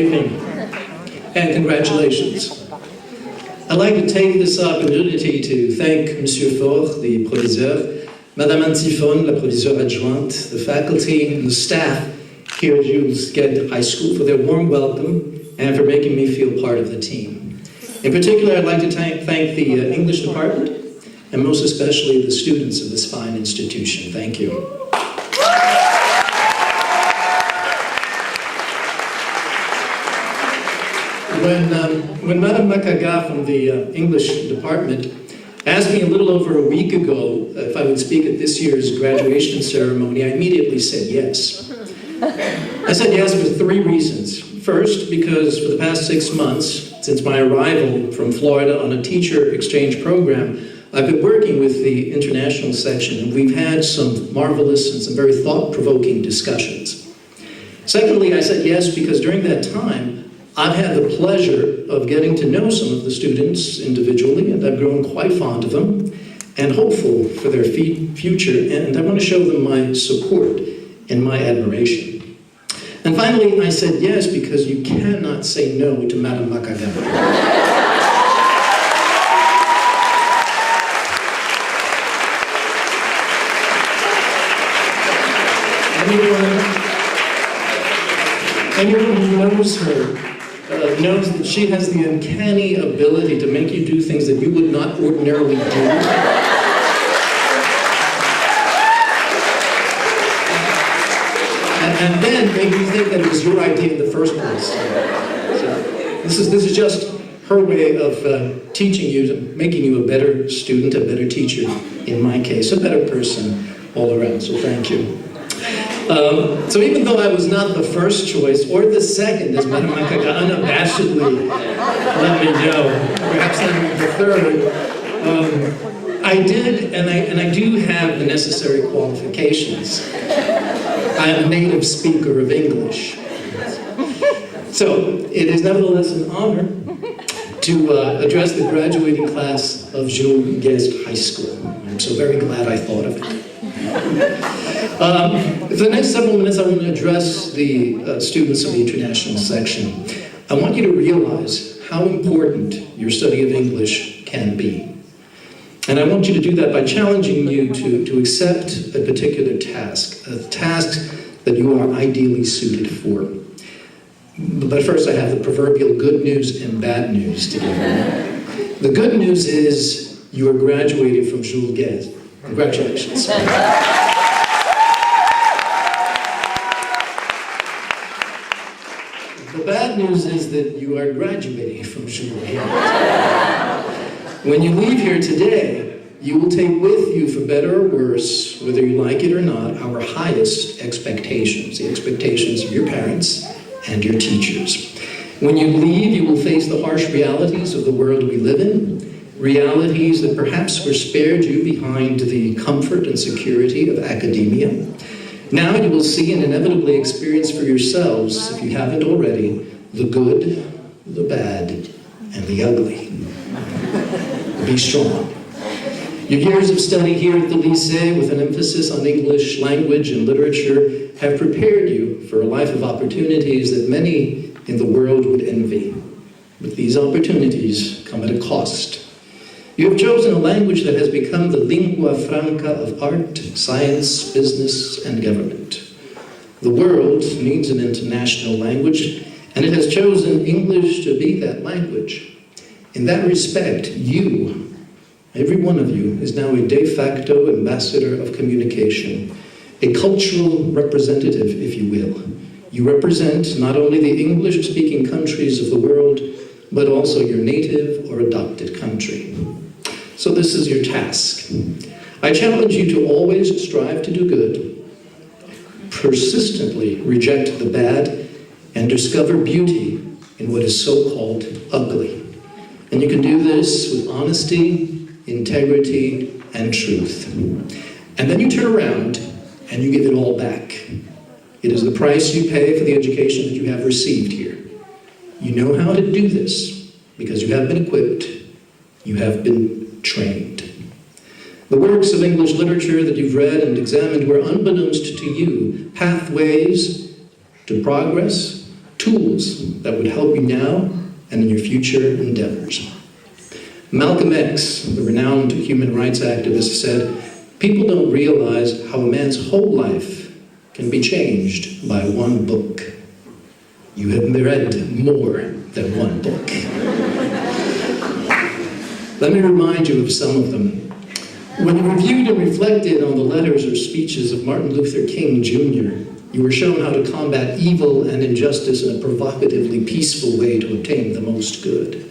evening, and congratulations. I'd like to take this opportunity to thank Monsieur Faure, the proviseur, Madame Antiphone, la proviseure adjointe, the faculty and the staff here at Jules Guesde High School for their warm welcome and for making me feel part of the team. In particular, I'd like to thank the English department and most especially the students of this fine institution. Thank you. When Madame Macaga from the English department asked me a little over a week ago if I would speak at this year's graduation ceremony, I immediately said yes. I said yes for 3 reasons. First, because for the past 6 months, since my arrival from Florida on a teacher exchange program, I've been working with the international section, and we've had some marvelous and some very thought-provoking discussions. Secondly, I said yes because during that time, I've had the pleasure of getting to know some of the students individually, and I've grown quite fond of them and hopeful for their future, and I want to show them my support and my admiration. And finally, I said yes because you cannot say no to Madame Macaga. Anyone who knows her knows that she has the uncanny ability to make you do things that you would not ordinarily do. And then make you think that it was your idea in the first place. So this is just her way of teaching you, making you a better student, a better teacher, in my case, a better person all around. So thank you. So even though I was not the first choice or the second, as Madame Macaga unabashedly let me know, perhaps not even the third, I did, and I do have the necessary qualifications. I am a native speaker of English. So it is nevertheless an honor to address the graduating class of Jules Guesde High School. I'm so very glad I thought of it. For the next several minutes, I want to address the students of the international section. I want you to realize how important your study of English can be. And I want you to do that by challenging you to accept a particular task, a task that you are ideally suited for. But first, I have the proverbial good news and bad news to give you. The good news is you are graduating from Jules Guesde. Congratulations. The bad news is that you are graduating from Jules Guesde. When you leave here today, you will take with you, for better or worse, whether you like it or not, our highest expectations, the expectations of your parents and your teachers. When you leave, you will face the harsh realities of the world we live in, realities that perhaps were spared you behind the comfort and security of academia. Now you will see and inevitably experience for yourselves, if you haven't already, the good, the bad, and the ugly. Be strong. Your years of study here at the lycée, with an emphasis on English language and literature, have prepared you for a life of opportunities that many in the world would envy. But these opportunities come at a cost. You have chosen a language that has become the lingua franca of art, science, business, and government. The world needs an international language, and it has chosen English to be that language. In that respect, you, every one of you, is now a de facto ambassador of communication, a cultural representative, if you will. You represent not only the English-speaking countries of the world, but also your native or adopted country. So this is your task. I challenge you to always strive to do good, persistently reject the bad, and discover beauty in what is so-called ugly. And you can do this with honesty, integrity, and truth. And then you turn around and you give it all back. It is the price you pay for the education that you have received here. You know how to do this because you have been equipped, you have been trained. The works of English literature that you've read and examined were, unbeknownst to you, pathways to progress, tools that would help you now and in your future endeavors. Malcolm X, the renowned human rights activist, said, "People don't realize how a man's whole life can be changed by one book." You have read more than one book. Let me remind you of some of them. When you reviewed and reflected on the letters or speeches of Martin Luther King Jr., you were shown how to combat evil and injustice in a provocatively peaceful way to obtain the most good.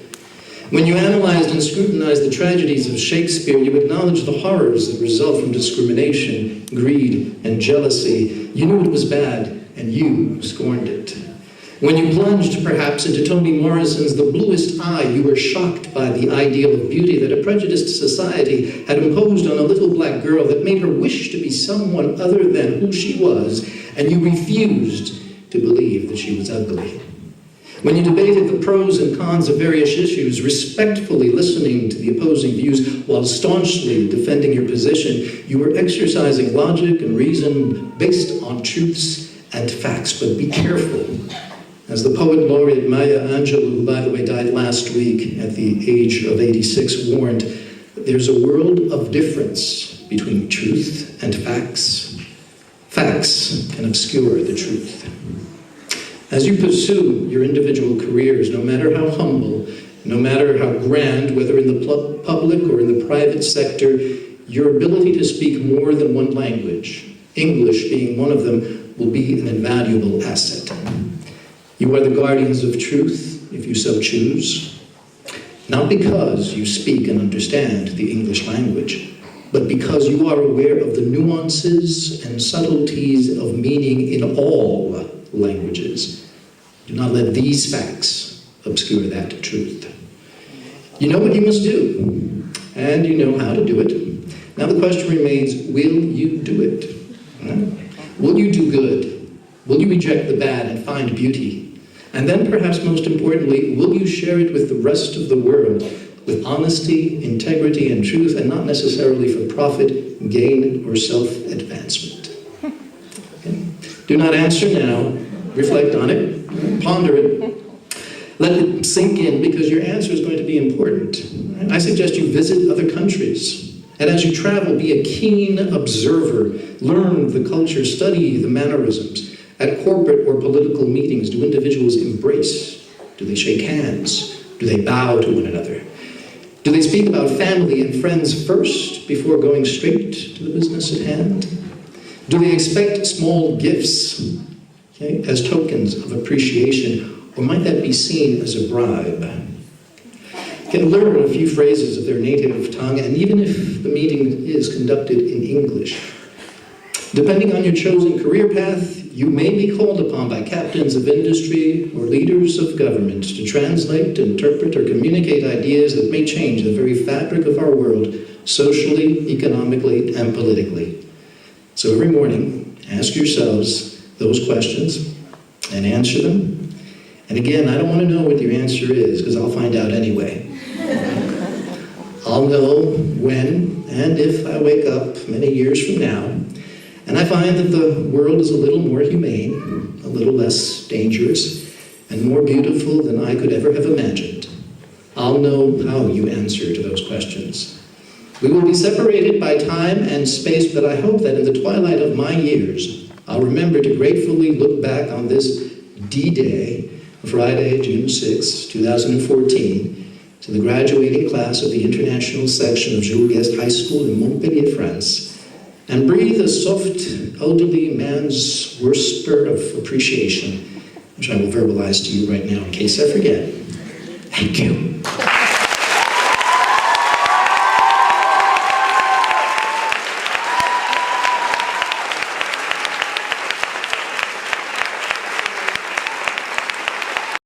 When you analyzed and scrutinized the tragedies of Shakespeare, you acknowledged the horrors that result from discrimination, greed, and jealousy. You knew it was bad, and you scorned it. When you plunged, perhaps, into Toni Morrison's The Bluest Eye, you were shocked by the ideal of beauty that a prejudiced society had imposed on a little black girl that made her wish to be someone other than who she was, and you refused to believe that she was ugly. When you debated the pros and cons of various issues, respectfully listening to the opposing views while staunchly defending your position, you were exercising logic and reason based on truths and facts. But be careful. As the poet laureate Maya Angelou, who by the way died last week at the age of 86, warned, there's a world of difference between truth and facts. Facts can obscure the truth. As you pursue your individual careers, no matter how humble, no matter how grand, whether in the public or in the private sector, your ability to speak more than one language, English being one of them, will be an invaluable asset. You are the guardians of truth, if you so choose, not because you speak and understand the English language, but because you are aware of the nuances and subtleties of meaning in all languages. Do not let these facts obscure that truth. You know what you must do, and you know how to do it. Now the question remains, will you do it? Will you do good? Will you reject the bad and find beauty? And then perhaps most importantly, will you share it with the rest of the world with honesty, integrity, and truth, and not necessarily for profit, gain, or self-advancement? Okay. Do not answer now. Reflect on it. Ponder it. Let it sink in, because your answer is going to be important. I suggest you visit other countries. And as you travel, be a keen observer. Learn the culture, study the mannerisms. At corporate or political meetings, do individuals embrace? Do they shake hands? Do they bow to one another? Do they speak about family and friends first before going straight to the business at hand? Do they expect small gifts, okay, as tokens of appreciation, or might that be seen as a bribe? Can learn a few phrases of their native tongue, and even if the meeting is conducted in English. Depending on your chosen career path, you may be called upon by captains of industry or leaders of government to translate, interpret, or communicate ideas that may change the very fabric of our world, socially, economically, and politically. So every morning, ask yourselves those questions and answer them. And again, I don't want to know what your answer is, because I'll find out anyway. I'll know when and if I wake up many years from now, and I find that the world is a little more humane, a little less dangerous, and more beautiful than I could ever have imagined. I'll know how you answer to those questions. We will be separated by time and space, but I hope that in the twilight of my years, I'll remember to gratefully look back on this D-Day, Friday, June 6, 2014, to the graduating class of the international section of Jules Guest High School in Montpellier, France, and breathe a soft, elderly man's whisper of appreciation, which I will verbalize to you right now in case I forget. Thank you.